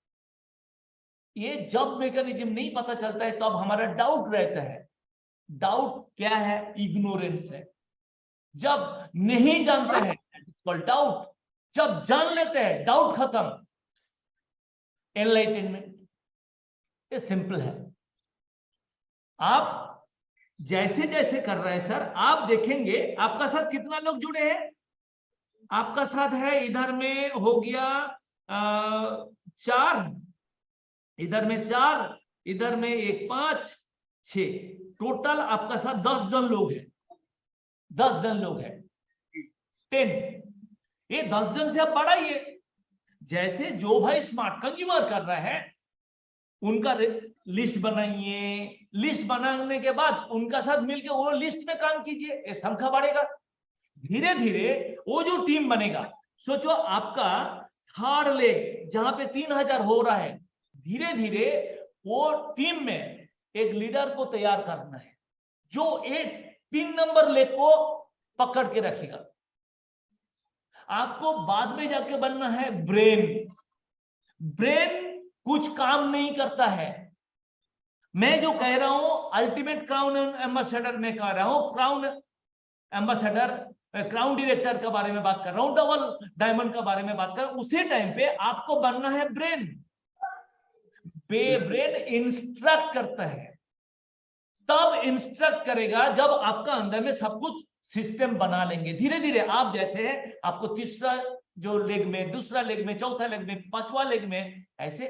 [SPEAKER 1] ये जब मैकेनिज्म नहीं पता चलता है तब हमारा डाउट रहता है। डाउट क्या है? इग्नोरेंस है। जब नहीं जानते हैं इट्स कॉल्ड डाउट, जब जान लेते हैं डाउट खत्म, एनलाइटनमेंट। ये सिंपल है। आप जैसे जैसे कर रहे हैं सर, आप देखेंगे आपका साथ कितना लोग जुड़े हैं। आपका साथ है इधर में हो गया 4, इधर में 4, इधर में 1 5 6, टोटल आपका साथ 10 जन लोग हैं। 10 जन लोग हैं, 10। ये 10 जन से आप बढ़ाइए। जैसे जो भाई स्मार्ट कंज्यूमर कर रहा है उनका लिस्ट बनाइए, लिस्ट बनाने के बाद उनका साथ मिलकर वो लिस्ट में काम कीजिए, ये संख्या बढ़ेगा। धीरे धीरे वो जो टीम बनेगा, सोचो आपका थर्ड लेग जहां पे 3000 हो रहा है, धीरे धीरे वो टीम में एक लीडर को तैयार करना है जो 3 नंबर लेग को पकड़ के रखेगा। आपको बाद में जाके बनना है ब्रेन। ब्रेन कुछ काम नहीं करता है। मैं जो कह रहा हूं अल्टीमेट क्राउन एम्बेसडर में कह रहा हूं, क्राउन एम्बेसडर, क्राउन डायरेक्टर के बारे में बात कर रहा हूं, डबल डायमंड के बारे में बात कर रहा हूं। उसी टाइम पे आपको बनना है ब्रेन। ब्रेन इंस्ट्रक्ट करता है, तब इंस्ट्रक्ट करेगा जब आपका अंदर में सब कुछ सिस्टम बना लेंगे। धीरे धीरे आप जैसे हैं, आपको तीसरा जो लेग में, दूसरा लेग में, चौथा लेग में, पांचवा लेग में, ऐसे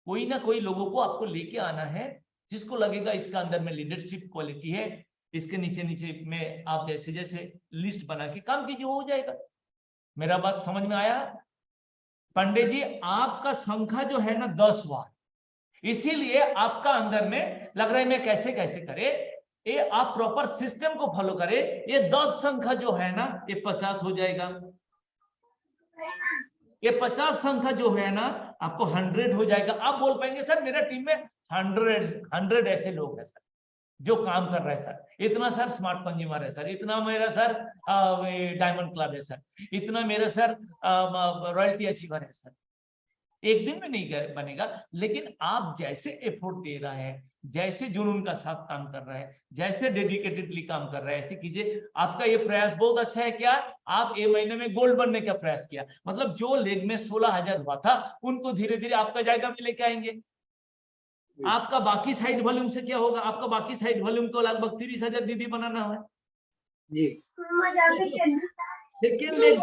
[SPEAKER 1] कोई ना कोई लोगों को आपको लेके आना है जिसको लगेगा इसका अंदर में लीडरशिप क्वालिटी है। इसके नीचे नीचे में आप जैसे जैसे लिस्ट बना के काम कीजिए, हो जाएगा। मेरा बात समझ में आया? पंडित जी आपका संख्या जो है ना 10 बार, इसीलिए आपका अंदर में लग रहा है मैं कैसे कैसे करे। ये आप प्रॉपर सिस्टम को फॉलो करे, ये 10 संख्या जो है ना ये 50 हो जाएगा। ये 50 संख्या जो है ना आपको 100 हो जाएगा। आप बोल पाएंगे सर मेरा टीम में 100 ऐसे लोग हैं सर जो काम कर रहे हैं सर, इतना सर स्मार्ट कंज्यूमर है सर, इतना मेरा सर डायमंड क्लब है सर, इतना मेरा सर रॉयल्टी अचीवर है सर। एक दिन में नहीं बनेगा, लेकिन आप जैसे एफर्ट दे रहा है, जैसे जुनून का साथ काम कर रहा है, जैसे डेडिकेटेडली काम कर रहा है, ऐसे कीजिए। आपका ये प्रयास बहुत अच्छा है। क्या आप ये महीने में गोल्ड बनने का प्रयास किया, मतलब जो लेग में 16,000 हुआ था उनको धीरे धीरे आपका जायगा में लेके आएंगे। आपका बाकी साइड वॉल्यूम से क्या होगा? आपका बाकी साइड वॉल्यूम तो लगभग 30,000 दीदी बनाना है जी। सेकेंड लेग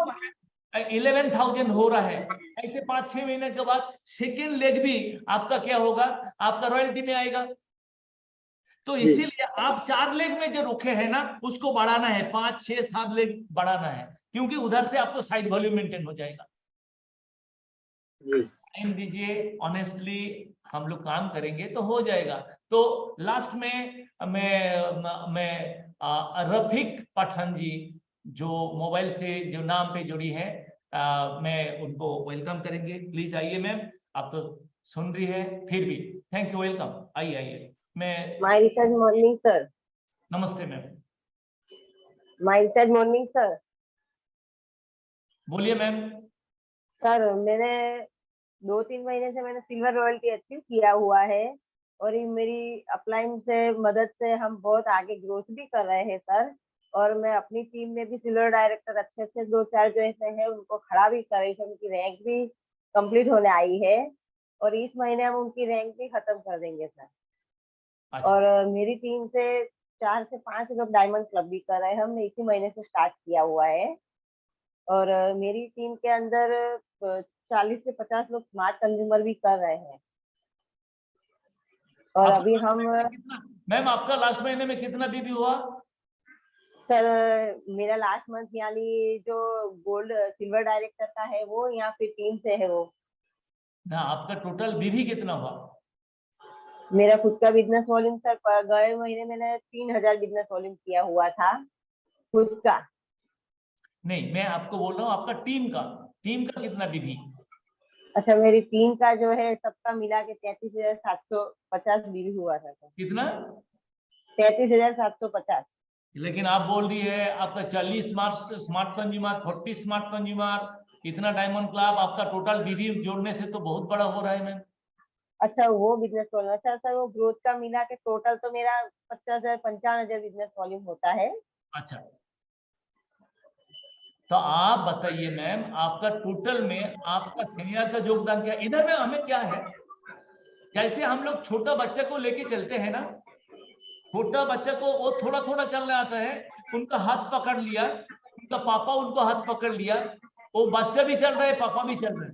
[SPEAKER 1] 11,000 हो रहा है, ऐसे 5-6 महीने के बाद सेकेंड लेग भी आपका क्या होगा? आपका रॉयल्टी में आएगा। तो इसीलिए आप 4 लेग में जो रुके हैं ना उसको बढ़ाना है, 5, 6, 7 लेग बढ़ाना है, क्योंकि उधर से आपको साइड वॉल्यूम मेंटेन हो जाएगा। टाइम दीजिए, ऑनेस्टली हम लोग काम करेंगे तो हो जाएगा। तो लास्ट में मैं रफीक पठान जी जो मोबाइल से जो नाम पे जुड़ी है, मैं उनको वेलकम करेंगे। प्लीज आइए मैम, आप तो सुन रही है फिर भी। Thank you, welcome. आइए आइए। मैं
[SPEAKER 5] माय सर मॉर्निंग सर।
[SPEAKER 1] नमस्ते ma'am.
[SPEAKER 5] My sir morning sir.
[SPEAKER 1] बोलिए मैम।
[SPEAKER 5] सर मैंने 2-3 महीने से मैंने सिल्वर रॉयल्टी अचीव किया हुआ है और ये मेरी अपलाइन से मदद से हम बहुत आगे ग्रोथ भी कर रहे हैं सर। और मैं अपनी टीम में भी सिल्वर डायरेक्टर अच्छे 2-4 जो ऐसे हैं उनको खड़ा भी कर रही हूँ, उनकी रैंक भी कंप्लीट होने आई है। और इस महीने हम उनकी रैंक भी खत्म कर देंगे सर।
[SPEAKER 1] अच्छा,
[SPEAKER 5] और मेरी टीम से 4 से 5 लोग डायमंड क्लब भी कर रहे हैं, हमने इसी महीने से स्टार्ट किया हुआ है। और मेरी टीम के अंदर 40 से 50 लोग स्मार्ट कंज्यूमर भी कर रहे हैं। और
[SPEAKER 1] आपका
[SPEAKER 5] अभी
[SPEAKER 1] लास्ट
[SPEAKER 5] हम
[SPEAKER 1] महीने में कितना, मैम आपका लास्ट महीने में कितना बीबी हुआ?
[SPEAKER 5] सर, मेरा लास्ट मंथ यानी जो गोल्ड सिल्वर डायरेक्टर का है वो, यहाँ पे टीम से है वो।
[SPEAKER 1] ना, आपका टोटल बीबी कितना हुआ?
[SPEAKER 5] मेरा खुद का बिजनेस वॉल्यूम सर, गए महीने मैंने 3000 बिजनेस वॉल्यूम किया हुआ था खुद का।
[SPEAKER 1] नहीं, मैं आपको बोल रहा हूँ आपका टीम का कितना बीबी?
[SPEAKER 5] अच्छा, मेरी टीम का जो है सबका मिला के 33,750 बिल हुआ था सर।
[SPEAKER 1] कितना?
[SPEAKER 5] 33,750।
[SPEAKER 1] लेकिन आप बोल रही है आपका 40 स्मार्ट कंज्यूमर, 40 स्मार्ट कंज्यूमर, इतना डायमंड क्लब, आपका टोटल बीबी जोड़ने से तो बहुत बड़ा हो रहा है मैम।
[SPEAKER 5] अच्छा, वो बिजनेस वॉल्यूम, अच्छा सर वो ग्रोथ का मिला के टोटल तो मेरा 50,000 55,000 बिजनेस वॉल्यूम होता है।
[SPEAKER 1] अच्छा, तो आप बताइए मैम, आपका टोटल में आपका सीनियर का योगदान क्या? इधर में हमें क्या है, जैसे हम लोग छोटा बच्चा को लेके चलते हैं ना, छोटा बच्चा को वो थोड़ा थोड़ा चलने आता है, उनका हाथ पकड़ लिया, उनका पापा उनको हाथ पकड़ लिया, वो बच्चा भी चल रहा है, पापा भी चल रहे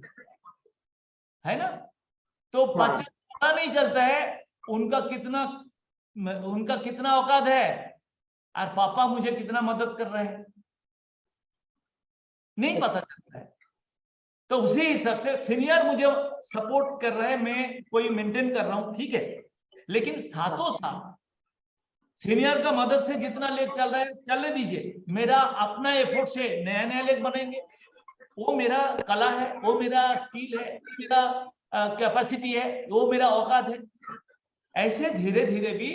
[SPEAKER 1] है ना। तो बच्चे को पता नहीं चलता है उनका कितना औकात है और पापा मुझे कितना मदद कर रहे हैं, नहीं पता चलता है। तो उसी हिसाब से सीनियर मुझे सपोर्ट कर रहा है, मैं कोई मेंटेन कर रहा हूं, ठीक है, लेकिन साथों साथ सीनियर का मदद से जितना लेग चल रहा है चलने दीजिए। मेरा अपना एफर्ट से नया नया लेग बनेंगे, वो मेरा कला है, वो मेरा स्किल है, मेरा कैपेसिटी है, वो मेरा औकात है। ऐसे धीरे धीरे भी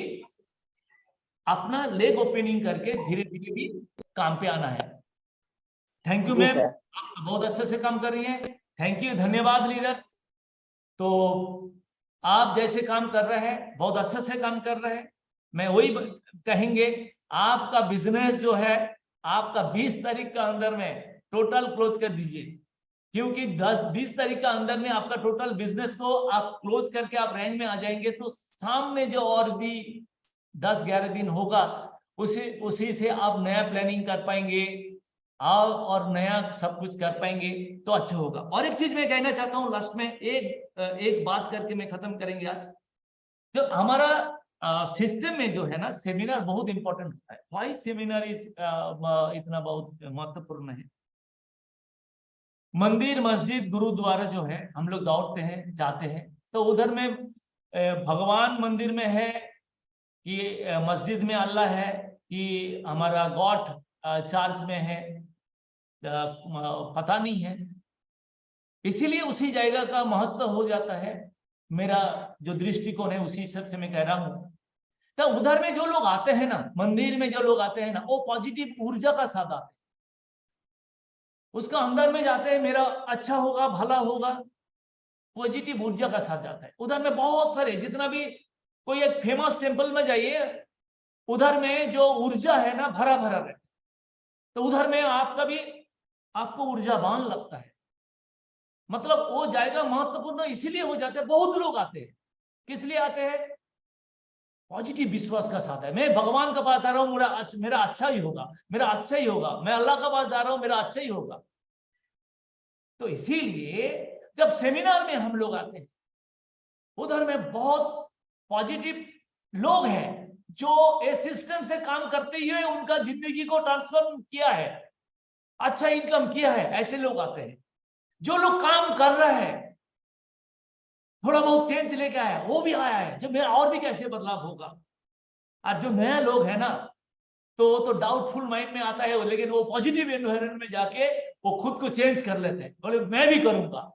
[SPEAKER 1] अपना लेग ओपनिंग करके धीरे धीरे भी काम पे आना है। थैंक यू मैम, आप बहुत अच्छे से काम कर रही हैं, थैंक यू, धन्यवाद लीडर। तो आप जैसे काम कर रहे हैं, बहुत अच्छे से काम कर रहे हैं, मैं वही कहेंगे, आपका बिजनेस जो है आपका 20 तारीख का अंदर में टोटल क्लोज कर दीजिए, क्योंकि 10-20 तारीख का अंदर में आपका टोटल बिजनेस को आप क्लोज करके आप रेंज में आ जाएंगे, तो सामने जो और भी 10-11 दिन होगा उसी से आप नया प्लानिंग कर पाएंगे और नया सब कुछ कर पाएंगे, तो अच्छा होगा। और एक चीज मैं कहना चाहता हूँ लास्ट में, एक बात करके मैं खत्म करेंगे आज। जो हमारा सिस्टम में जो है ना, सेमिनार बहुत इंपॉर्टेंट होता है। व्हाई सेमिनार इज इतना बहुत महत्वपूर्ण है? मंदिर मस्जिद गुरुद्वारा जो है हम लोग दौड़ते हैं जाते हैं, तो उधर में भगवान मंदिर में है कि मस्जिद में अल्लाह है कि हमारा गॉड चर्च में है, पता नहीं है, इसीलिए उसी जगह का महत्व हो जाता है। मेरा जो दृष्टिकोण है उसी हिसाब से मैं कह रहा हूं। तो उधर में जो लोग आते हैं ना, मंदिर में जो लोग आते हैं ना, वो पॉजिटिव ऊर्जा का साथ आते हैं, उसका अंदर में जाते हैं मेरा अच्छा होगा भला होगा, पॉजिटिव ऊर्जा का साथ जाता है। उधर में बहुत सारे, जितना भी कोई एक फेमस टेम्पल में जाइए, उधर में जो ऊर्जा है ना भरा भरा रहता है, तो उधर में आपका भी आपको ऊर्जावान लगता है, मतलब वो जाएगा महत्वपूर्ण इसीलिए हो जाता है। बहुत लोग आते हैं, किस लिए आते हैं? पॉजिटिव विश्वास का साथ है, मैं भगवान के पास आ रहा हूँ, मेरा अच्छा ही होगा, मेरा अच्छा ही होगा, मैं अल्लाह के पास आ रहा हूँ, मेरा अच्छा ही होगा। तो इसीलिए जब सेमिनार में हम लोग आते हैं, उधर में बहुत पॉजिटिव लोग हैं जो इस सिस्टम से काम करते हुए उनका जिंदगी को ट्रांसफॉर्म किया है, अच्छा इनकम किया है, ऐसे लोग आते हैं। जो लोग काम कर रहे हैं, थोड़ा बहुत चेंज लेके आया, वो भी आया है, जब मेरा और भी कैसे बदलाव होगा। और जो नया लोग है ना, तो डाउटफुल माइंड में आता है, लेकिन वो पॉजिटिव एनवायरनमेंट में जाके वो खुद को चेंज कर लेते हैं, बोले मैं भी करूंगा।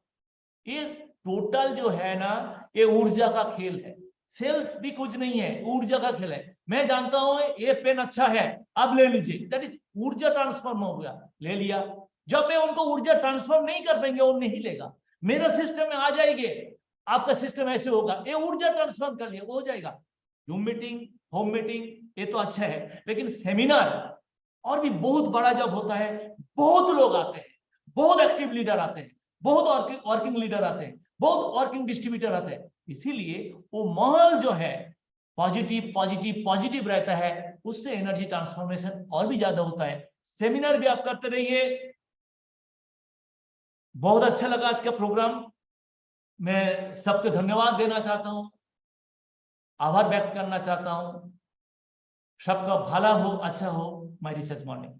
[SPEAKER 1] ये टोटल जो है ना, ये ऊर्जा का खेल है, सेल्स भी कुछ नहीं है, ऊर्जा का खेल है। मैं जानता हूं ये पेन अच्छा है, अब ले लीजिए, दैट इज ऊर्जा ट्रांसफॉर्म हो गया, ले लिया। जब मैं उनको ऊर्जा ट्रांसफॉर्म नहीं कर पाएंगे, वो नहीं लेगा, मेरा सिस्टम में आ जाएंगे, आपका सिस्टम ऐसे होगा, ये ऊर्जा ट्रांसफॉर्म कर लिया, वो हो जाएगा। जूम मीटिंग, होम मीटिंग, ये तो अच्छा है, लेकिन सेमिनार और भी बहुत बड़ा जब होता है, बहुत लोग आते हैं, बहुत एक्टिव लीडर आते हैं, बहुत वर्किंग लीडर आते हैं, बहुत वर्किंग डिस्ट्रीब्यूटर आते हैं। इसीलिए वो माहौल जो है पॉजिटिव पॉजिटिव पॉजिटिव रहता है, उससे एनर्जी ट्रांसफॉर्मेशन और भी ज्यादा होता है। सेमिनार भी आप करते रहिए। बहुत अच्छा लगा आज का प्रोग्राम। मैं सबको धन्यवाद देना चाहता हूं, आभार व्यक्त करना चाहता हूं। सबका भला हो, अच्छा हो। My research morning.